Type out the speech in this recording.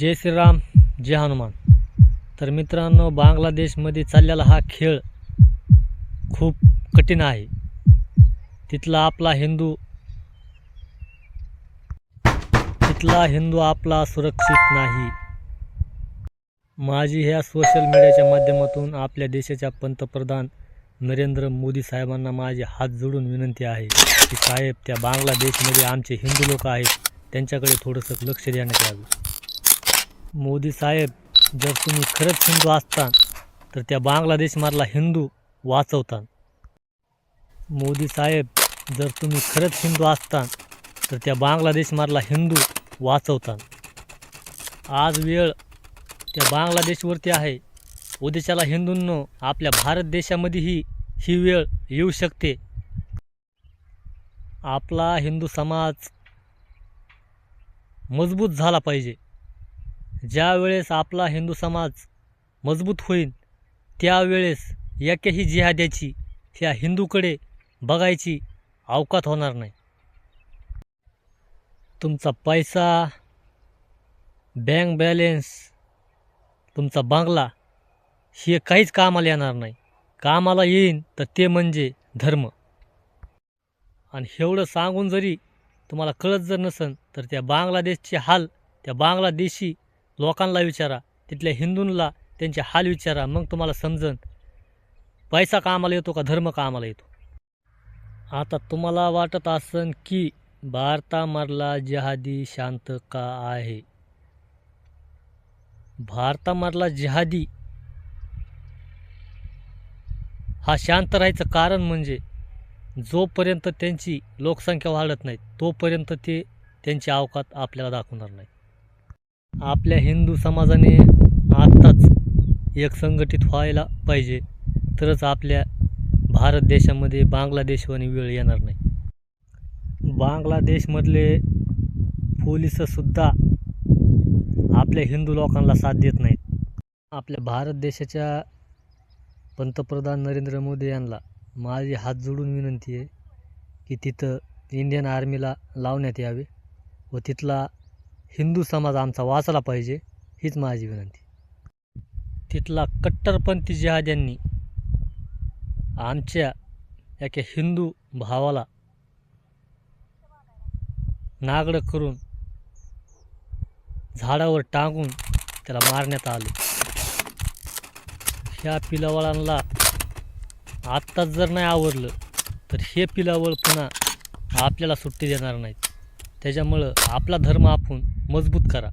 जय श्रीराम, जय हनुमान. तर मित्रांनो, बांगलादेशमध्ये चाललेला हा खेळ खूप कठीण आहे. तिथला हिंदू आपला सुरक्षित नाही. माझी ह्या सोशल मीडियाच्या माध्यमातून आपल्या देशाच्या पंतप्रधान नरेंद्र मोदी साहेबांना माझे हात जोडून विनंती आहे की साहेब, त्या बांगलादेशमध्ये आमचे हिंदू लोक आहेत, त्यांच्याकडे थोडंसं लक्ष देण्यात यावे. मोदी साहेब, जर तुम्ही खरंच हिंदू असतान तर त्या बांगलादेशमधला हिंदू वाचवतान. मोदी साहेब, जर तुम्ही खरंच हिंदू असतान तर त्या बांगलादेशमधला हिंदू वाचवतान. आज वेळ त्या बांगलादेशवरती आहे. उद्याच्याला हिंदूंनो आपल्या भारत देशामध्येही ही वेळ येऊ शकते. आपला हिंदू समाज मजबूत झाला पाहिजे. ज्या वेळेस आपला हिंदू समाज मजबूत होईल त्यावेळेस एकाही जिहाद्याची ह्या हिंदूकडे बघायची अवकात होणार नाही. तुमचा पैसा, बँक बॅलेन्स, तुमचा बंगला हे काहीच कामाला येणार नाही. कामाला येईन तर ते म्हणजे धर्म. आणि एवढं सांगून जरी तुम्हाला कळत जर नसेल तर त्या बांगलादेशचे हाल त्या बांगलादेशी लोकांना विचारा, तिथल्या हिंदूंना त्यांचे हाल विचारा, मग तुम्हाला समजन पैसा कामाला येतो का धर्म कामाला येतो. आता तुम्हाला वाटत असेल की भारतामधला जिहादी शांत का आहे. भारतामधला जिहादी हा शांत राहायचं कारण म्हणजे जोपर्यंत त्यांची लोकसंख्या वाढत नाही तोपर्यंत ते त्यांची अवकात आपल्याला दाखवणार नाही. आपल्या हिंदू समाजाने आत्ताच एक संघटित व्हायला पाहिजे, तरच आपल्या भारत देशामध्ये बांगलादेशवानी वेळ येणार नाही. बांगलादेशमधले पोलिससुद्धा आपल्या हिंदू लोकांना साथ देत नाहीत. आपल्या भारत देशाच्या पंतप्रधान नरेंद्र मोदी यांना माझी हात जोडून विनंती आहे की तिथं इंडियन आर्मीला लावण्यात यावे व तिथला हिंदू समाज आमचा वाचला पाहिजे, हीच माझी विनंती. तिथला कट्टरपंथी जिहाद्यांनी आमच्या एका हिंदू भावाला नागडं करून झाडावर टांगून त्याला मारण्यात आले. ह्या पिलावळांना आत्ताच जर नाही आवरलं तर हे पिलावळ पुन्हा आपल्याला सुट्टी देणार नाहीत. त्याच्यामुळं आपला धर्म आपण मजबूत करा.